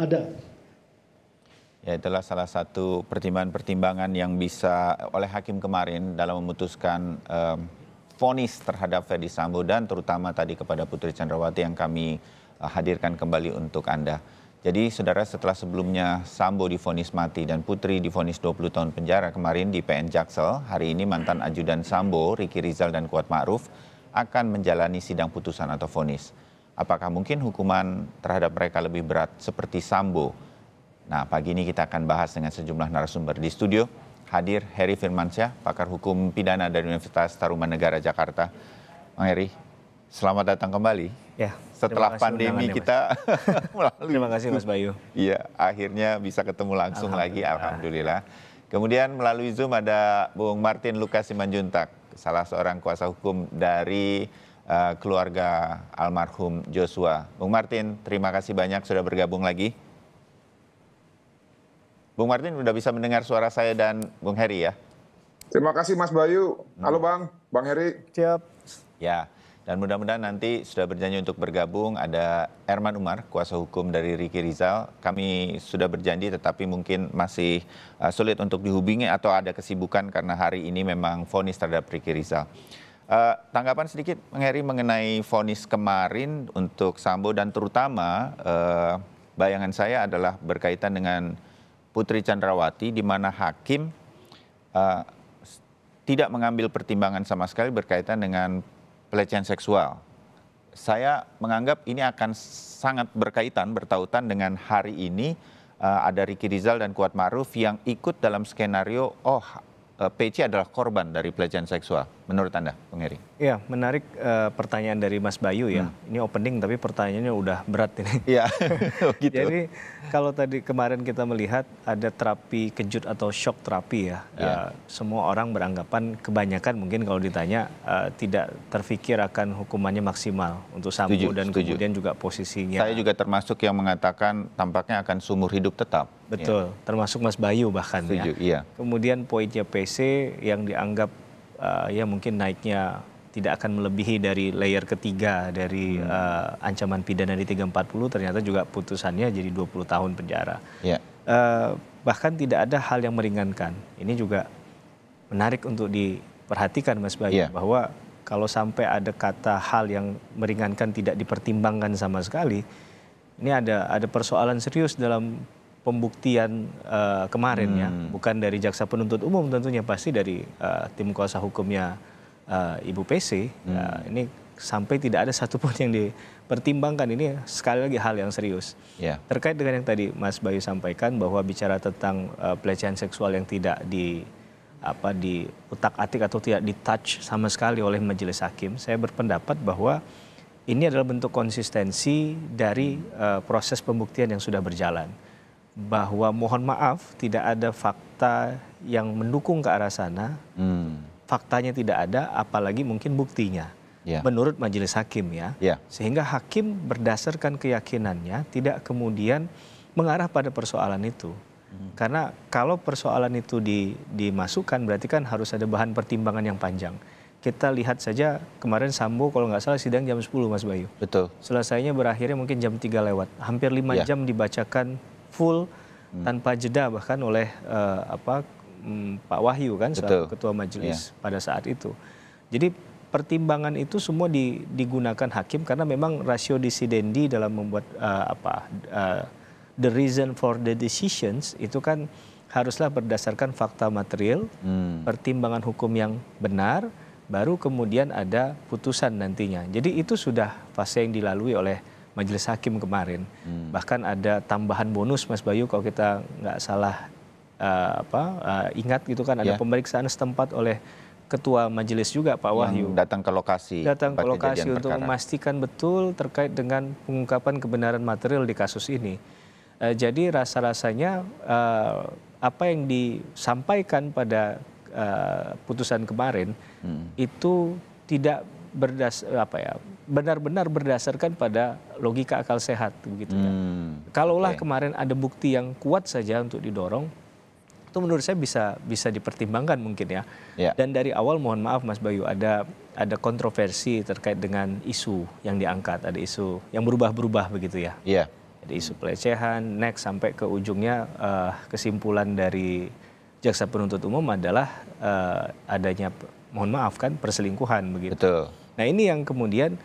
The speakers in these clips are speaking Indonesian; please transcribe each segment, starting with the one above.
ada. Ya, itulah salah satu pertimbangan-pertimbangan yang bisa oleh hakim kemarin dalam memutuskan vonis terhadap Ferdy Sambo dan terutama tadi kepada Putri Chandrawati yang kami hadirkan kembali untuk Anda. Jadi saudara, setelah sebelumnya Sambo divonis mati dan Putri divonis 20 tahun penjara kemarin di PN Jaksel, hari ini mantan ajudan Sambo, Ricky Rizal dan Kuat Ma'ruf akan menjalani sidang putusan atau vonis. Apakah mungkin hukuman terhadap mereka lebih berat seperti Sambo? Nah, pagi ini kita akan bahas dengan sejumlah narasumber. Di studio hadir Heri Firmansyah, pakar hukum pidana dari Universitas Tarumanegara Jakarta. Bang Heri, selamat datang kembali. Ya, setelah pandemi kita melalui. Terima kasih Mas Bayu. Iya, akhirnya bisa ketemu langsung lagi, alhamdulillah. Kemudian melalui Zoom ada Bung Martin Lukas Simanjuntak, salah seorang kuasa hukum dari keluarga almarhum Joshua. Bung Martin, terima kasih banyak sudah bergabung lagi. Bung Martin udah bisa mendengar suara saya dan Bung Heri ya? Terima kasih Mas Bayu. Halo Bang Heri. Siap. Ya, dan mudah-mudahan nanti sudah berjanji untuk bergabung ada Erman Umar, kuasa hukum dari Ricky Rizal. Kami sudah berjanji tetapi mungkin masih sulit untuk dihubungi atau ada kesibukan karena hari ini memang vonis terhadap Ricky Rizal. Tanggapan sedikit Bang Heri mengenai vonis kemarin untuk Sambo dan terutama bayangan saya adalah berkaitan dengan Putri Chandrawati di mana hakim tidak mengambil pertimbangan sama sekali berkaitan dengan pelecehan seksual. Saya menganggap ini akan sangat bertautan dengan hari ini ada Ricky Rizal dan Kuat Ma'ruf yang ikut dalam skenario PC adalah korban dari pelecehan seksual. Menurut Anda, Bung Heri? Ya, menarik pertanyaan dari Mas Bayu ya. Ini opening tapi pertanyaannya udah berat ini. Iya, gitu. Jadi kalau tadi kemarin kita melihat ada terapi kejut atau shock terapi ya. Semua orang beranggapan kebanyakan mungkin kalau ditanya tidak terfikir akan hukumannya maksimal untuk Sambo dan kemudian juga posisinya. Saya juga termasuk yang mengatakan tampaknya akan seumur hidup tetap. Betul, termasuk Mas Bayu bahkan ya. Iya. Kemudian poinnya PC yang dianggap ya mungkin naiknya tidak akan melebihi dari layer ketiga dari ancaman pidana di 340, ternyata juga putusannya jadi 20 tahun penjara. Bahkan tidak ada hal yang meringankan. Ini juga menarik untuk diperhatikan Mas Bayu, bahwa kalau sampai ada kata hal yang meringankan tidak dipertimbangkan sama sekali, ini ada persoalan serius dalam pembuktian kemarin ya, bukan dari jaksa penuntut umum tentunya, pasti dari tim kuasa hukumnya Ibu PC. Ini sampai tidak ada satupun yang dipertimbangkan, ini sekali lagi hal yang serius. Terkait dengan yang tadi Mas Bayu sampaikan bahwa bicara tentang pelecehan seksual yang tidak diutak-atik atau tidak di-touch sama sekali oleh majelis hakim, saya berpendapat bahwa ini adalah bentuk konsistensi dari proses pembuktian yang sudah berjalan. Bahwa mohon maaf tidak ada fakta yang mendukung ke arah sana, faktanya tidak ada, apalagi mungkin buktinya, menurut majelis hakim ya. Sehingga hakim berdasarkan keyakinannya tidak kemudian mengarah pada persoalan itu. Karena kalau persoalan itu dimasukkan berarti kan harus ada bahan pertimbangan yang panjang. Kita lihat saja kemarin Sambo kalau nggak salah sidang jam 10 Mas Bayu. Betul. Selesainya berakhirnya mungkin jam 3 lewat. Hampir 5 jam dibacakan full tanpa jeda bahkan oleh Pak Wahyu kan selaku ketua majelis pada saat itu. Jadi pertimbangan itu semua digunakan hakim karena memang ratio decidendi dalam membuat the reason for the decisions itu kan haruslah berdasarkan fakta material, pertimbangan hukum yang benar, baru kemudian ada putusan nantinya. Jadi itu sudah fase yang dilalui oleh majelis hakim kemarin. Bahkan ada tambahan bonus Mas Bayu kalau kita nggak salah ingat gitu kan, ada pemeriksaan setempat oleh ketua majelis juga Pak Wahyu. Datang ke lokasi. Datang ke lokasi untuk memastikan betul terkait dengan pengungkapan kebenaran material di kasus ini. Jadi rasa-rasanya apa yang disampaikan pada putusan kemarin itu tidak benar-benar berdasarkan pada logika akal sehat begitu ya. Kalaulah kemarin ada bukti yang kuat saja untuk didorong, itu menurut saya bisa dipertimbangkan mungkin ya. Dan dari awal mohon maaf Mas Bayu ada kontroversi terkait dengan isu yang diangkat, ada isu yang berubah-berubah begitu ya. Jadi isu pelecehan, next sampai ke ujungnya kesimpulan dari jaksa penuntut umum adalah adanya, mohon maaf kan, perselingkuhan begitu. Betul. Nah ini yang kemudian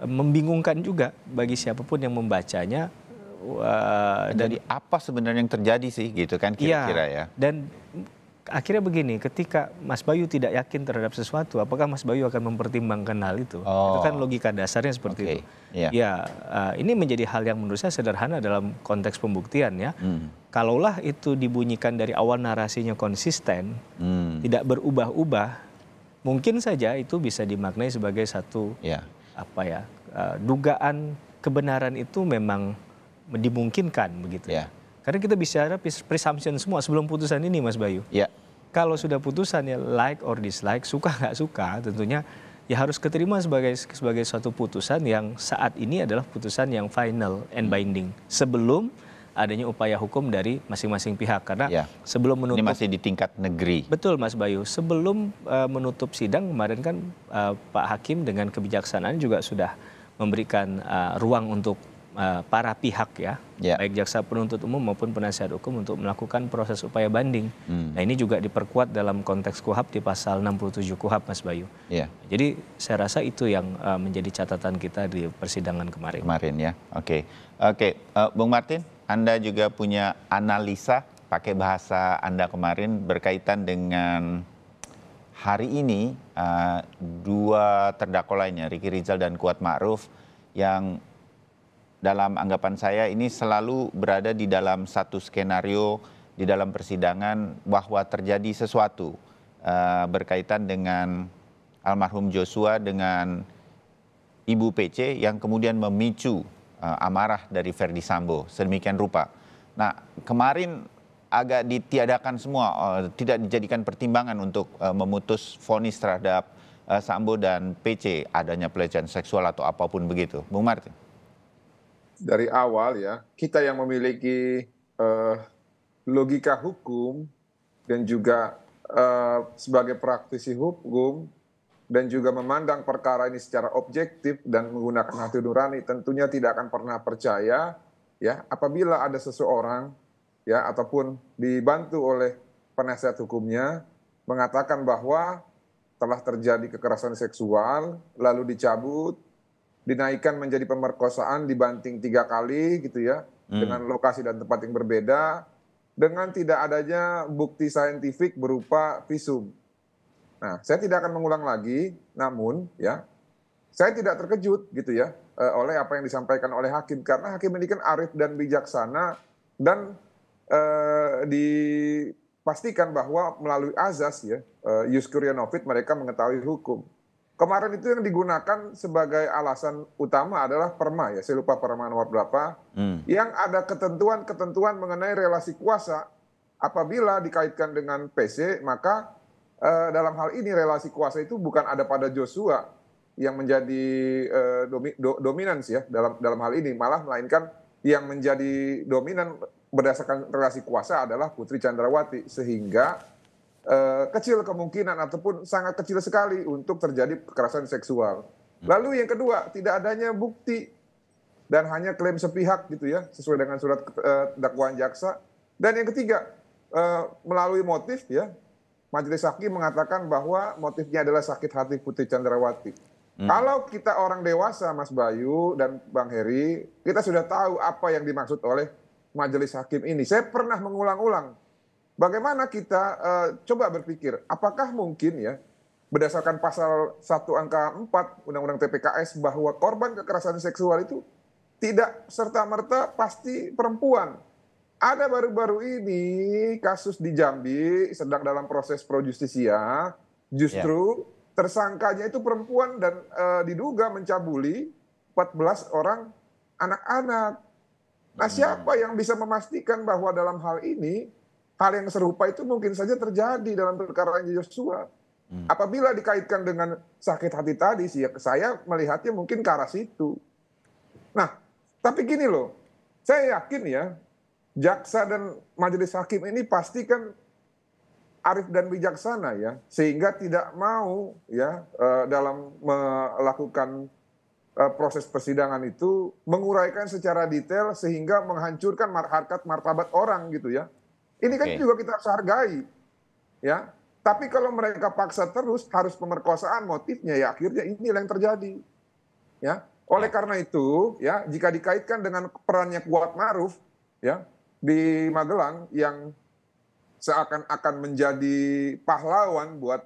membingungkan juga bagi siapapun yang membacanya. Jadi apa sebenarnya yang terjadi sih gitu kan kira-kira ya? Dan akhirnya begini, ketika Mas Bayu tidak yakin terhadap sesuatu, apakah Mas Bayu akan mempertimbangkan hal itu? Itu kan logika dasarnya seperti itu. Iya. Ya, ini menjadi hal yang menurut saya sederhana dalam konteks pembuktian ya. Kalaulah itu dibunyikan dari awal narasinya konsisten, tidak berubah-ubah, mungkin saja itu bisa dimaknai sebagai satu dugaan kebenaran itu memang dimungkinkan begitu. Karena kita bicara presumption semua sebelum putusan ini, Mas Bayu. Kalau sudah putusannya like or dislike, suka nggak suka, tentunya ya harus keterima sebagai suatu putusan yang saat ini adalah putusan yang final and binding sebelum adanya upaya hukum dari masing-masing pihak. Karena sebelum menutup, ini masih di tingkat negeri. Betul Mas Bayu, sebelum menutup sidang kemarin kan Pak Hakim dengan kebijaksanaan juga sudah memberikan ruang untuk para pihak baik jaksa penuntut umum maupun penasihat hukum untuk melakukan proses upaya banding. Nah ini juga diperkuat dalam konteks KUHAP di pasal 67 KUHAP, Mas Bayu. Jadi saya rasa itu yang menjadi catatan kita di persidangan kemarin. Oke, Bung Martin, Anda juga punya analisa pakai bahasa Anda kemarin berkaitan dengan hari ini dua terdakwa lainnya, Ricky Rizal dan Kuat Ma'ruf, yang dalam anggapan saya ini selalu berada di dalam satu skenario di dalam persidangan bahwa terjadi sesuatu berkaitan dengan almarhum Joshua dengan Ibu PC yang kemudian memicu amarah dari Verdi Sambo sedemikian rupa. Nah, kemarin agak ditiadakan semua, tidak dijadikan pertimbangan untuk memutus vonis terhadap Sambo dan PC adanya pelecehan seksual atau apapun begitu. Bung Martin. Dari awal ya, kita yang memiliki logika hukum dan juga sebagai praktisi hukum dan juga memandang perkara ini secara objektif dan menggunakan hati nurani, tentunya tidak akan pernah percaya ya apabila ada seseorang ya ataupun dibantu oleh penasihat hukumnya mengatakan bahwa telah terjadi kekerasan seksual lalu dicabut, dinaikkan menjadi pemerkosaan dibanting 3 kali gitu ya, dengan lokasi dan tempat yang berbeda, dengan tidak adanya bukti saintifik berupa visum. Nah, saya tidak akan mengulang lagi, namun ya, saya tidak terkejut gitu ya, oleh apa yang disampaikan oleh hakim, karena hakim ini kan arif dan bijaksana, dan dipastikan bahwa melalui azas ya, ius curia novit mereka mengetahui hukum. Kemarin itu yang digunakan sebagai alasan utama adalah perma ya, saya lupa perma nomor berapa, yang ada ketentuan-ketentuan mengenai relasi kuasa. Apabila dikaitkan dengan PC, maka dalam hal ini relasi kuasa itu bukan ada pada Joshua yang menjadi dominans ya dalam hal ini, malah melainkan yang menjadi dominan berdasarkan relasi kuasa adalah Putri Chandrawati, sehingga kecil kemungkinan ataupun sangat kecil sekali untuk terjadi kekerasan seksual. Lalu yang kedua, tidak adanya bukti dan hanya klaim sepihak gitu ya, sesuai dengan surat dakwaan jaksa. Dan yang ketiga, melalui motif ya, majelis hakim mengatakan bahwa motifnya adalah sakit hati Putri Chandrawati. Kalau kita orang dewasa, Mas Bayu dan Bang Heri, kita sudah tahu apa yang dimaksud oleh majelis hakim ini. Saya pernah mengulang-ulang. Bagaimana kita coba berpikir, apakah mungkin ya berdasarkan pasal 1 angka 4 Undang-Undang TPKS bahwa korban kekerasan seksual itu tidak serta-merta pasti perempuan. Ada baru-baru ini kasus di Jambi sedang dalam proses pro justisia, justru tersangkanya itu perempuan dan diduga mencabuli 14 orang anak-anak. Nah, siapa yang bisa memastikan bahwa dalam hal ini hal yang serupa itu mungkin saja terjadi dalam perkara Joshua. Apabila dikaitkan dengan sakit hati tadi, saya melihatnya mungkin ke arah situ. Nah, tapi gini loh, saya yakin ya, jaksa dan majelis hakim ini pasti kan arif dan bijaksana ya, sehingga tidak mau ya dalam melakukan proses persidangan itu menguraikan secara detail sehingga menghancurkan harkat martabat orang gitu ya. Ini kan juga kita harus hargai, ya. Tapi kalau mereka paksa terus harus pemerkosaan motifnya, ya akhirnya inilah yang terjadi, ya. Oleh karena itu, ya jika dikaitkan dengan perannya Kuat Maruf, ya di Magelang yang seakan-akan menjadi pahlawan buat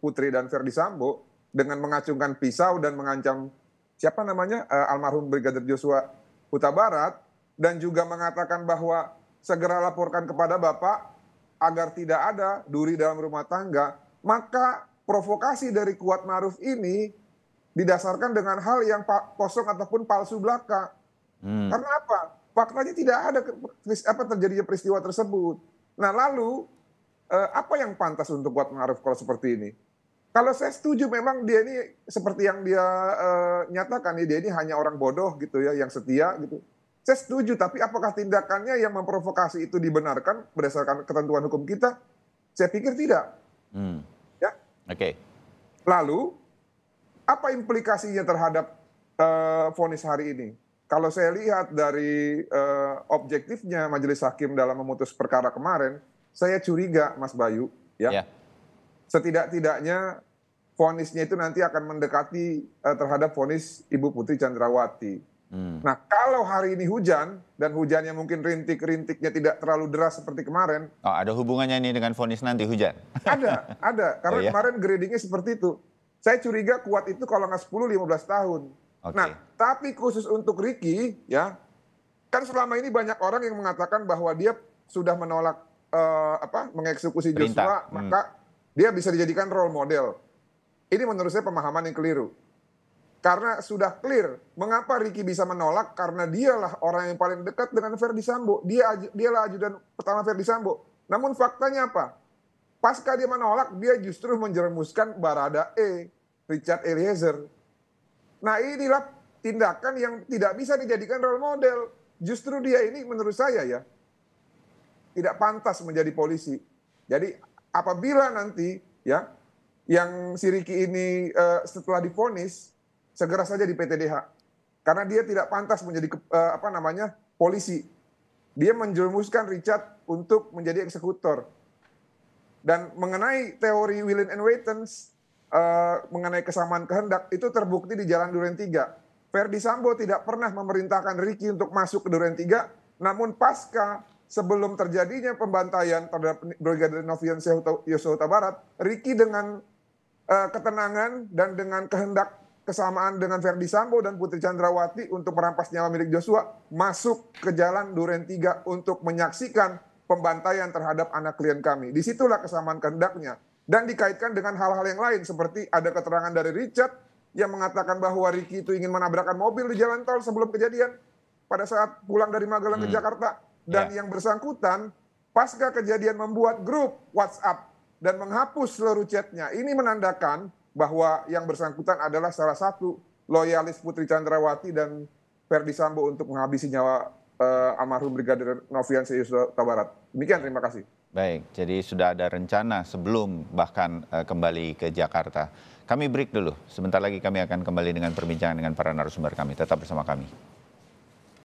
Putri dan Verdi Sambo dengan mengacungkan pisau dan mengancam siapa namanya almarhum Brigadir Joshua Huta Barat dan juga mengatakan bahwa segera laporkan kepada Bapak agar tidak ada duri dalam rumah tangga, maka provokasi dari Kuat Maruf ini didasarkan dengan hal yang kosong ataupun palsu belaka. Karena apa? Faktanya tidak ada terjadinya peristiwa tersebut. Nah lalu apa yang pantas untuk Kuat Maruf kalau seperti ini? Kalau saya setuju memang dia ini seperti yang dia nyatakan, dia ini hanya orang bodoh gitu ya, yang setia gitu. Saya setuju, tapi apakah tindakannya yang memprovokasi itu dibenarkan berdasarkan ketentuan hukum kita? Saya pikir tidak. Ya. Oke. Lalu, apa implikasinya terhadap vonis hari ini? Kalau saya lihat dari objektifnya Majelis Hakim dalam memutus perkara kemarin, saya curiga, Mas Bayu, ya. Setidak-tidaknya vonisnya itu nanti akan mendekati terhadap vonis Ibu Putri Chandrawati. Nah, kalau hari ini hujan, dan hujannya mungkin rintik-rintiknya tidak terlalu deras seperti kemarin. Oh, ada hubungannya ini dengan vonis nanti hujan? Ada. Karena kemarin gradingnya seperti itu. Saya curiga Kuat itu kalau nggak 10-15 tahun. Nah, tapi khusus untuk Ricky, ya, kan selama ini banyak orang yang mengatakan bahwa dia sudah menolak mengeksekusi Joshua, maka dia bisa dijadikan role model. Ini menurut saya pemahaman yang keliru. Karena sudah clear, mengapa Ricky bisa menolak? Karena dialah orang yang paling dekat dengan Verdi Sambo. Dialah ajudan pertama Verdi Sambo. Namun faktanya apa? Pasca dia menolak, dia justru menjerumuskan Baradae, Richard Eliezer. Nah inilah tindakan yang tidak bisa dijadikan role model. Justru dia ini menurut saya ya, tidak pantas menjadi polisi. Jadi apabila nanti ya, yang si Ricky ini setelah divonis, segera saja di PTDH. Karena dia tidak pantas menjadi polisi. Dia menjerumuskan Richard untuk menjadi eksekutor. Dan mengenai teori Willen and Waitens, mengenai kesamaan kehendak, itu terbukti di Jalan Duren 3. Verdi Sambo tidak pernah memerintahkan Ricky untuk masuk ke Duren 3, namun pasca sebelum terjadinya pembantaian terhadap Brigadir Nofrian Yosua Huta Barat, Ricky dengan ketenangan dan dengan kehendak kesamaan dengan Verdi Sambo dan Putri Chandrawati untuk merampas nyawa milik Joshua, masuk ke Jalan Duren 3 untuk menyaksikan pembantaian terhadap anak klien kami. Disitulah kesamaan kehendaknya. Dan dikaitkan dengan hal-hal yang lain, seperti ada keterangan dari Richard yang mengatakan bahwa Ricky itu ingin menabrakkan mobil di jalan tol sebelum kejadian pada saat pulang dari Magelang ke Jakarta. Dan yang bersangkutan pasca kejadian membuat grup WhatsApp dan menghapus seluruh chatnya. Ini menandakan bahwa yang bersangkutan adalah salah satu loyalis Putri Chandrawati dan Verdi Sambo untuk menghabisi nyawa almarhum Brigadir Nofrian Yosua Huta Barat. Demikian, terima kasih. Baik, jadi sudah ada rencana sebelum bahkan kembali ke Jakarta. Kami break dulu, sebentar lagi kami akan kembali dengan perbincangan dengan para narasumber kami. Tetap bersama kami.